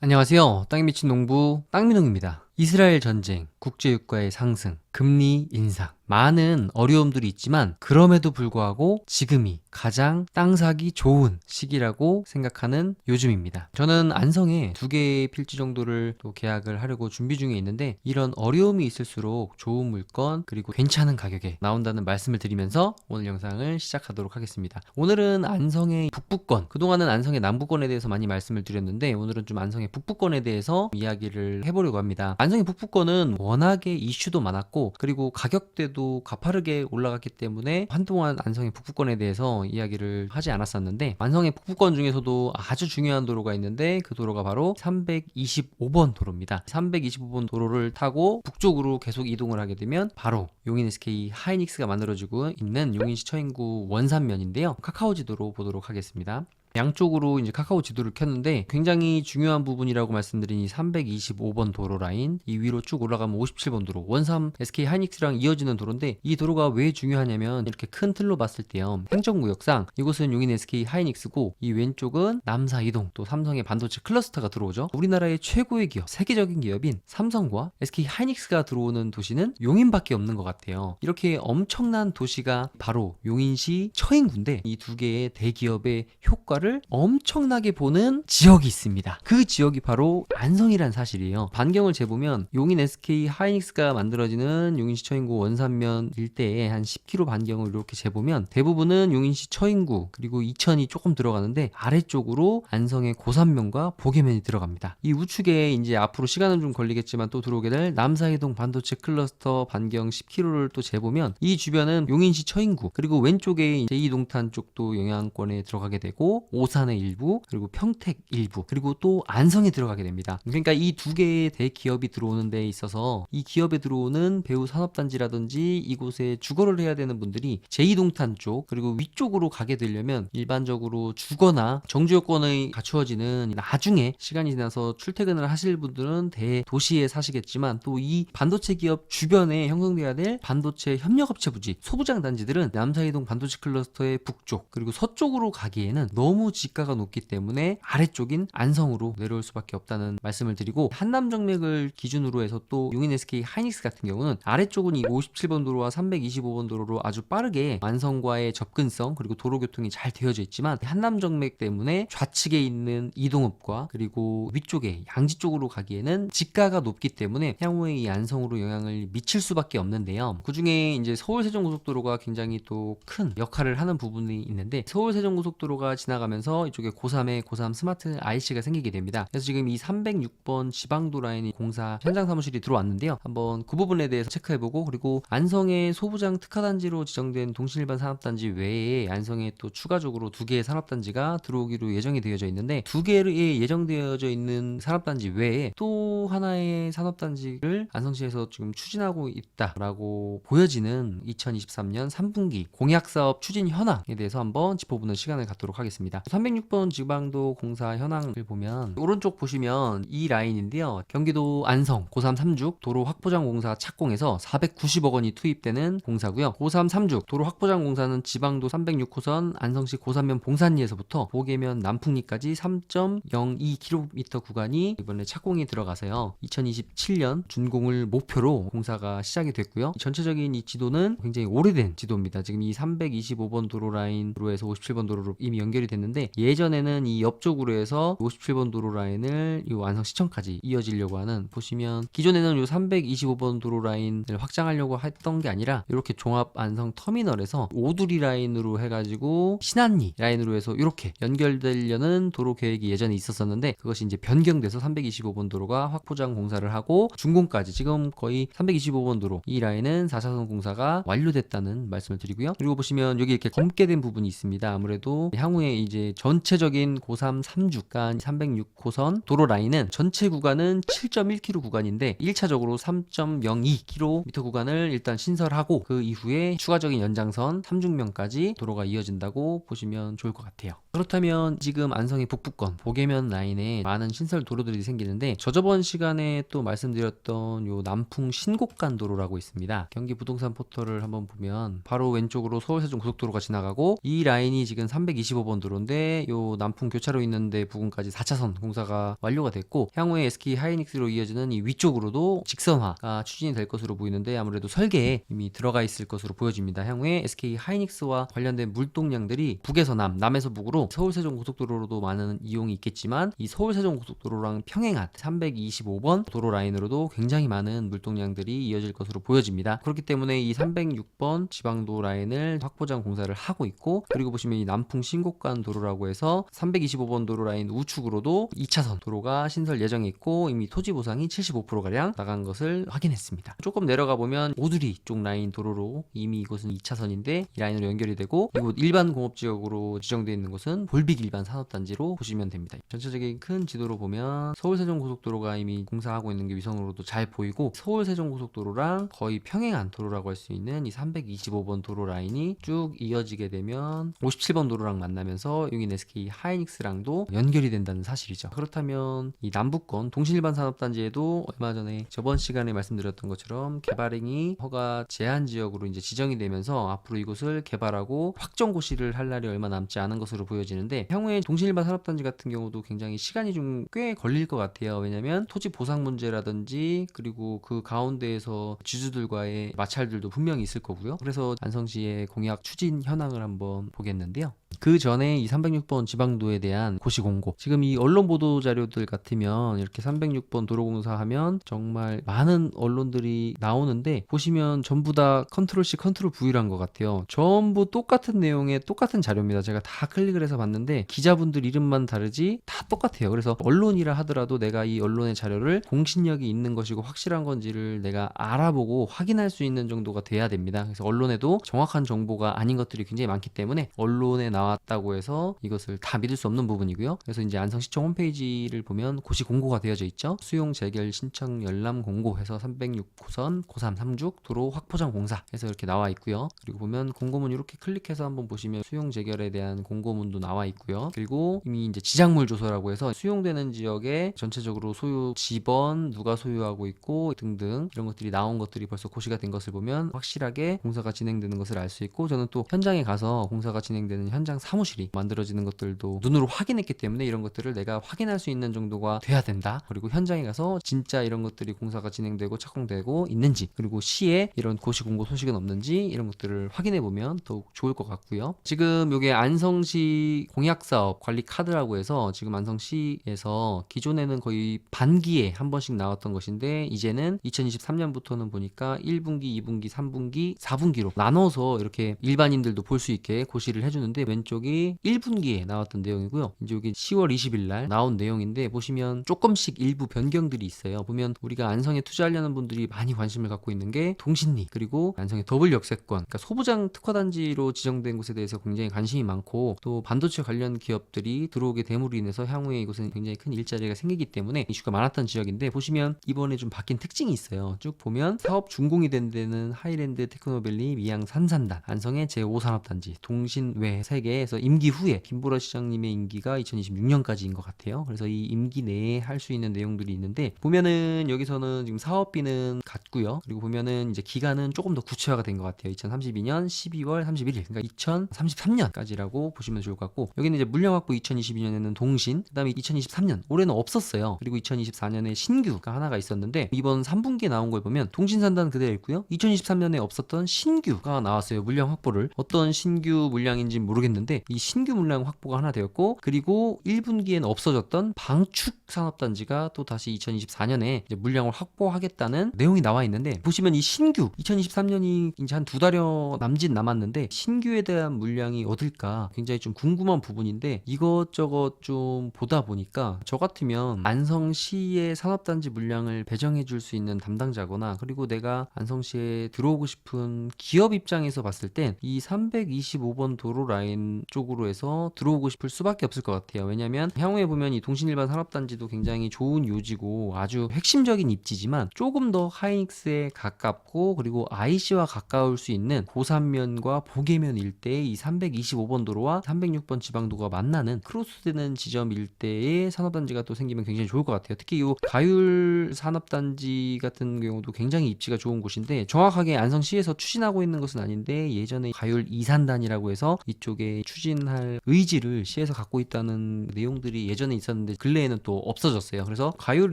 안녕하세요. 땅에 미친 농부 땅민홍입니다. 이스라엘 전쟁, 국제유가의 상승, 금리 인상, 많은 어려움들이 있지만 그럼에도 불구하고 지금이 가장 땅 사기 좋은 시기라고 생각하는 요즘입니다. 저는 안성에 2개의 필지 정도를 또 계약을 하려고 준비 중에 있는데 이런 어려움이 있을수록 좋은 물건 그리고 괜찮은 가격에 나온다는 말씀을 드리면서 오늘 영상을 시작하도록 하겠습니다. 오늘은 안성의 북부권, 그동안은 안성의 남부권에 대해서 많이 말씀을 드렸는데 오늘은 좀 안성의 북부권에 대해서 이야기를 해보려고 합니다. 안성의 북부권은 워낙에 이슈도 많았고 그리고 가격대도 가파르게 올라갔기 때문에 한동안 안성의 북부권에 대해서 이야기를 하지 않았었는데, 안성의 북부권 중에서도 아주 중요한 도로가 있는데 그 도로가 바로 325번 도로입니다. 325번 도로를 타고 북쪽으로 계속 이동을 하게 되면 바로 용인 SK 하이닉스가 만들어지고 있는 용인시 처인구 원산면인데요. 카카오 지도로 보도록 하겠습니다. 양쪽으로 이제 카카오 지도를 켰는데 굉장히 중요한 부분이라고 말씀드린 이 325번 도로 라인, 이 위로 쭉 올라가면 57번 도로, 원삼 SK 하이닉스랑 이어지는 도로인데 이 도로가 왜 중요하냐면 이렇게 큰 틀로 봤을 때요, 행정구역상 이곳은 용인 SK 하이닉스고 이 왼쪽은 남사 이동 또 삼성의 반도체 클러스터가 들어오죠. 우리나라의 최고의 기업, 세계적인 기업인 삼성과 SK 하이닉스가 들어오는 도시는 용인밖에 없는 것 같아요. 이렇게 엄청난 도시가 바로 용인시 처인구인데 이 2개의 대기업의 효과를 엄청나게 보는 지역이 있습니다. 그 지역이 바로 안성이란 사실이에요. 반경을 재보면 용인 SK 하이닉스가 만들어지는 용인시 처인구 원산면 일대에 한 10km 반경을 이렇게 재보면 대부분은 용인시 처인구 그리고 이천이 조금 들어가는데 아래쪽으로 안성의 고산면과 보계면이 들어갑니다. 이 우측에 이제 앞으로 시간은 좀 걸리겠지만 또 들어오게 될 남사이동 반도체 클러스터 반경 10km를 또 재보면 이 주변은 용인시 처인구 그리고 왼쪽에 제2동탄 쪽도 영향권에 들어가게 되고 오산의 일부 그리고 평택 일부 그리고 또 안성에 들어가게 됩니다. 그러니까 이 2개의 대기업이 들어오는 데 있어서 이 기업에 들어오는 배후 산업단지라든지 이곳에 주거를 해야 되는 분들이 제2동탄 쪽 그리고 위쪽으로 가게 되려면 일반적으로 주거나 정주여건이 갖추어지는 나중에 시간이 지나서 출퇴근을 하실 분들은 대도시에 사시겠지만 또 이 반도체 기업 주변에 형성돼야 될 반도체 협력업체 부지 소부장 단지들은 남사이동 반도체 클러스터의 북쪽 그리고 서쪽으로 가기에는 너무 지가가 높기 때문에 아래쪽인 안성으로 내려올 수밖에 없다는 말씀을 드리고, 한남정맥을 기준으로 해서 또 용인 SK 하이닉스 같은 경우는 아래쪽은 이 57번 도로와 325번 도로로 아주 빠르게 안성과의 접근성 그리고 도로교통이 잘 되어져 있지만 한남정맥 때문에 좌측에 있는 이동읍과 그리고 위쪽에 양지 쪽으로 가기에는 지가가 높기 때문에 향후에 이 안성으로 영향을 미칠 수밖에 없는데요. 그 중에 이제 서울 세종고속도로가 굉장히 또 큰 역할을 하는 부분이 있는데, 서울 세종고속도로가 지나가면서 이쪽에 고3에 고3 스마트 IC가 생기게 됩니다. 그래서 지금 이 306번 지방도 라인이 공사 현장 사무실이 들어왔는데요. 한번 그 부분에 대해서 체크해보고, 그리고 안성의 소부장 특화단지로 지정된 동신일반 산업단지 외에 안성에 또 추가적으로 2개의 산업단지가 들어오기로 예정이 되어져 있는데, 2개의 예정되어져 있는 산업단지 외에 또 하나의 산업단지를 안성시에서 지금 추진하고 있다라고 보여지는 2023년 3분기 공약사업 추진 현황에 대해서 한번 짚어보는 시간을 갖도록 하겠습니다. 306번 지방도 공사 현황을 보면 오른쪽 보시면 이 라인인데요. 경기도 안성 고3 3죽 도로 확보장 공사 착공해서 490억 원이 투입되는 공사고요. 고3 3죽 도로 확보장 공사는 지방도 306호선 안성시 고산면 봉산리에서부터 보계면 남풍리까지 3.02km 구간이 이번에 착공이 들어가서요. 2027년 준공을 목표로 공사가 시작이 됐고요. 전체적인 이 지도는 굉장히 오래된 지도입니다. 지금 이 325번 도로 라인으로 해서 57번 도로로 이미 연결이 됐는데, 예전에는 이 옆쪽으로 해서 57번 도로 라인을 이 안성시청까지 이어지려고 하는, 보시면 기존에는 이 325번 도로 라인을 확장하려고 했던 게 아니라 이렇게 종합 안성 터미널에서 오두리 라인으로 해가지고 신안리 라인으로 해서 이렇게 연결되려는 도로 계획이 예전에 있었었는데, 그것이 이제 변경돼서 325번 도로가 확포장 공사를 하고 준공까지 지금 거의 325번 도로 이 라인은 4차선 공사가 완료됐다는 말씀을 드리고요. 그리고 보시면 여기 이렇게 검게 된 부분이 있습니다. 아무래도 향후에 이제 전체적인 고3 3주간 306호선 도로 라인은 전체 구간은 7.1km 구간인데 1차적으로 3.02km 구간을 일단 신설하고 그 이후에 추가적인 연장선 3중면까지 도로가 이어진다고 보시면 좋을 것 같아요. 그렇다면 지금 안성의 북부권 보계면 라인에 많은 신설 도로들이 생기는데, 저저번 시간에 또 말씀드렸던 요 남풍 신곡간 도로라고 있습니다. 경기 부동산 포털을 한번 보면 바로 왼쪽으로 서울 세종 고속도로가 지나가고 이 라인이 지금 325번 도로인데 가운데 요 남풍 교차로 있는데 부근까지 4차선 공사가 완료가 됐고, 향후에 SK 하이닉스로 이어지는 이 위쪽으로도 직선화가 추진이 될 것으로 보이는데 아무래도 설계에 이미 들어가 있을 것으로 보여집니다. 향후에 SK 하이닉스와 관련된 물동량들이 북에서 남, 남에서 북으로 서울 세종 고속도로로도 많은 이용이 있겠지만 이 서울 세종 고속도로랑 평행한 325번 도로 라인으로도 굉장히 많은 물동량들이 이어질 것으로 보여집니다. 그렇기 때문에 이 306번 지방도 라인을 확보장 공사를 하고 있고, 그리고 보시면 이 남풍 신곡간 도로라고 해서 325번 도로 라인 우측으로도 2차선 도로가 신설 예정에 있고 이미 토지 보상이 75%가량 나간 것을 확인했습니다. 조금 내려가 보면 오두리 쪽 라인 도로로 이미 이곳은 2차선인데 이 라인으로 연결이 되고, 이곳 일반 공업지역으로 지정되어 있는 곳은 볼빅 일반 산업단지로 보시면 됩니다. 전체적인 큰 지도로 보면 서울 세종 고속도로가 이미 공사하고 있는 게 위성으로도 잘 보이고, 서울 세종 고속도로랑 거의 평행한 도로라고 할 수 있는 이 325번 도로 라인이 쭉 이어지게 되면 57번 도로랑 만나면서 여긴 SK 하이닉스랑도 연결이 된다는 사실이죠. 그렇다면 이 남부권 동신일반 산업단지에도 얼마 전에 저번 시간에 말씀드렸던 것처럼 개발행위 허가 제한 지역으로 이제 지정이 되면서 앞으로 이곳을 개발하고 확정 고시를 할 날이 얼마 남지 않은 것으로 보여지는데, 향후에 동신일반 산업단지 같은 경우도 굉장히 시간이 좀 꽤 걸릴 것 같아요. 왜냐면 토지 보상 문제라든지 그리고 그 가운데에서 지주들과의 마찰들도 분명히 있을 거고요. 그래서 안성시의 공약 추진 현황을 한번 보겠는데요. 그 전에 이 306번 지방도에 대한 고시 공고, 지금 이 언론 보도 자료들 같으면 이렇게 306번 도로공사 하면 정말 많은 언론들이 나오는데 보시면 전부 다 컨트롤 C 컨트롤 V란 것 같아요. 전부 똑같은 내용의 똑같은 자료입니다. 제가 다 클릭을 해서 봤는데 기자분들 이름만 다르지 다 똑같아요. 그래서 언론이라 하더라도 내가 이 언론의 자료를 공신력이 있는 것이고 확실한 건지를 내가 알아보고 확인할 수 있는 정도가 돼야 됩니다. 그래서 언론에도 정확한 정보가 아닌 것들이 굉장히 많기 때문에 언론에 나왔다고 해서 이것을 다 믿을 수 없는 부분이고요. 그래서 이제 안성시청 홈페이지를 보면 고시 공고가 되어져 있죠. 수용 재결 신청 열람 공고 해서 306호선 고3 3죽 도로 확포장 공사 해서 이렇게 나와 있고요. 그리고 보면 공고문 이렇게 클릭해서 한번 보시면 수용 재결에 대한 공고문도 나와 있고요. 그리고 이미 이제 지작물 조서라고 해서 수용되는 지역에 전체적으로 소유 지번 누가 소유하고 있고 등등 이런 것들이 나온 것들이 벌써 고시가 된 것을 보면 확실하게 공사가 진행되는 것을 알 수 있고, 저는 또 현장에 가서 공사가 진행되는 현장 사무실이 만들어지는 것들도 눈으로 확인했기 때문에 이런 것들을 내가 확인할 수 있는 정도가 돼야 된다. 그리고 현장에 가서 진짜 이런 것들이 공사가 진행되고 착공되고 있는지, 그리고 시에 이런 고시 공고 소식은 없는지 이런 것들을 확인해 보면 더욱 좋을 것 같고요. 지금 이게 안성시 공약사업 관리 카드라고 해서 지금 안성시에서 기존에는 거의 반기에 한 번씩 나왔던 것인데 이제는 2023년부터는 보니까 1분기, 2분기, 3분기, 4분기로 나눠서 이렇게 일반인들도 볼 수 있게 고시를 해주는데, 왼쪽이 1분기에 나왔던 내용이고요. 이제 여기 10월 20일 날 나온 내용인데 보시면 조금씩 일부 변경들이 있어요. 보면 우리가 안성에 투자하려는 분들이 많이 관심을 갖고 있는 게 동신리 그리고 안성의 더블 역세권, 그러니까 소부장 특화단지로 지정된 곳에 대해서 굉장히 관심이 많고, 또 반도체 관련 기업들이 들어오게 됨으로 인해서 향후에 이곳은 굉장히 큰 일자리가 생기기 때문에 이슈가 많았던 지역인데, 보시면 이번에 좀 바뀐 특징이 있어요. 쭉 보면 사업 준공이 된 데는 하이랜드 테크노밸리 미양 산산단, 안성의 제5산업단지, 동신외 3개에서 임기 후에 김보라 시장님의 임기가 2026년까지인 것 같아요. 그래서 이 임기 내에 할 수 있는 내용들이 있는데, 보면은 여기서는 지금 사업비는 같고요. 그리고 보면은 이제 기간은 조금 더 구체화가 된 것 같아요. 2032년 12월 31일, 그러니까 2033년까지라고 보시면 좋을 것 같고, 여기는 이제 물량 확보 2022년에는 동신, 그다음에 2023년 올해는 없었어요. 그리고 2024년에 신규가 하나가 있었는데 이번 3분기에 나온 걸 보면 동신산단 그대로 있고요. 2023년에 없었던 신규가 나왔어요. 물량 확보를. 어떤 신규 물량인지 모르겠는데 이 신규 물량 확보가 하나 되었고, 그리고 1분기에는 없어졌던 방축 산업단지가 또 다시 2024년에 이제 물량을 확보하겠다는 내용이 나와 있는데, 보시면 이 신규 2023년이 이제 한 2달여 남짓 남았는데 신규에 대한 물량이 어딜까 굉장히 좀 궁금한 부분인데, 이것저것 좀 보다 보니까 저 같으면 안성시의 산업단지 물량을 배정해 줄 수 있는 담당자거나, 그리고 내가 안성시에 들어오고 싶은 기업 입장에서 봤을 땐 이 325번 도로 라인 쪽으로 해서 들어오고 싶을 수밖에 없을 것 같아요. 왜냐면 향후에 보면 이 동신일반 산업단지도 굉장히 좋은 요지고 아주 핵심적인 입지지만 조금 더 하이닉스에 가깝고 그리고 IC와 가까울 수 있는 고산면과 보계면 일대의 이 325번 도로와 306번 지방도가 만나는 크로스되는 지점 일대에 산업단지가 또 생기면 굉장히 좋을 것 같아요. 특히 이 가율 산업단지 같은 경우도 굉장히 입지가 좋은 곳인데, 정확하게 안성시에서 추진하고 있는 것은 아닌데 예전에 가율 이산단이라고 해서 이쪽에 추진할 의지를 시에서 갖고 있다는 내용들이 예전에 있었는데 근래에는 또 없어졌어요. 그래서 과율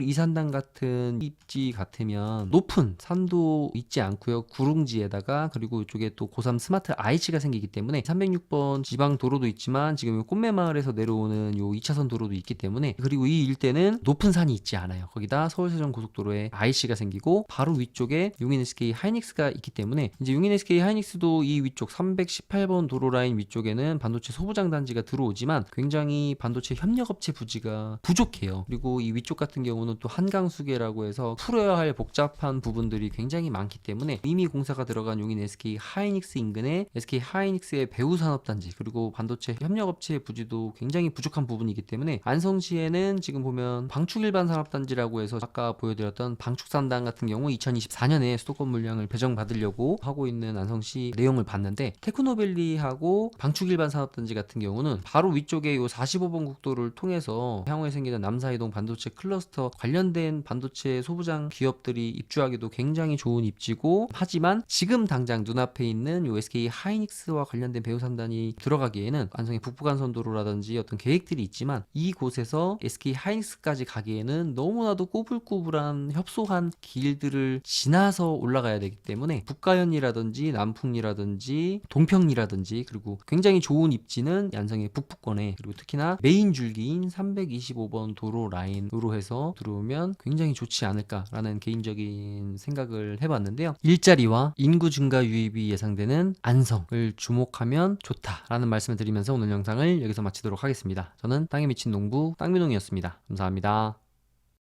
이산단 같은 입지 같으면 높은 산도 있지 않고요. 구릉지에다가 그리고 이쪽에 또 고3 스마트 IC가 생기기 때문에 306번 지방 도로도 있지만 지금 꽃매마을에서 내려오는 요 2차선 도로도 있기 때문에, 그리고 이 일대는 높은 산이 있지 않아요. 거기다 서울세종 고속도로에 IC가 생기고 바로 위쪽에 용인 SK 하이닉스가 있기 때문에 이제 용인 SK 하이닉스도 이 위쪽 318번 도로 라인 위쪽에는 반도체 소부장 단지가 들어오지만 굉장히 반도체 협력업체 부지가 부족해요. 그리고 이 위쪽 같은 경우는 또 한강수계라고 해서 풀어야 할 복잡한 부분들이 굉장히 많기 때문에 이미 공사가 들어간 용인 SK 하이닉스 인근에 SK 하이닉스의 배우산업단지 그리고 반도체 협력업체 부지도 굉장히 부족한 부분이기 때문에 안성시에는 지금 보면 방축일반산업단지라고 해서 아까 보여드렸던 방축산단 같은 경우 2024년에 수도권 물량을 배정받으려고 하고 있는 안성시 내용을 봤는데, 테크노밸리하고 방축일반산업단지 같은 경우는 바로 위쪽에 요 45번 국도를 통해서 향후에 생기는 남사이동 반도체 클러스터 관련된 반도체 소부장 기업들이 입주하기도 굉장히 좋은 입지고, 하지만 지금 당장 눈앞에 있는 요 SK 하이닉스와 관련된 배우산단이 들어가기에는 안성의 북부간선도로라든지 어떤 계획들이 있지만 이곳에서 SK 하이닉스까지 가기에는 너무나도 꼬불꼬불한 협소한 길들을 지나서 올라가야 되기 때문에 북가현이라든지 남풍리라든지 동평리라든지 그리고 굉장히 좋은 입지는 안성의 북부권에, 그리고 특히나 메인 줄기인 325번 도로 라인으로 해서 들어오면 굉장히 좋지 않을까라는 개인적인 생각을 해봤는데요. 일자리와 인구 증가 유입이 예상되는 안성을 주목하면 좋다라는 말씀을 드리면서 오늘 영상을 여기서 마치도록 하겠습니다. 저는 땅에 미친 농부 땅민홍이었습니다. 감사합니다.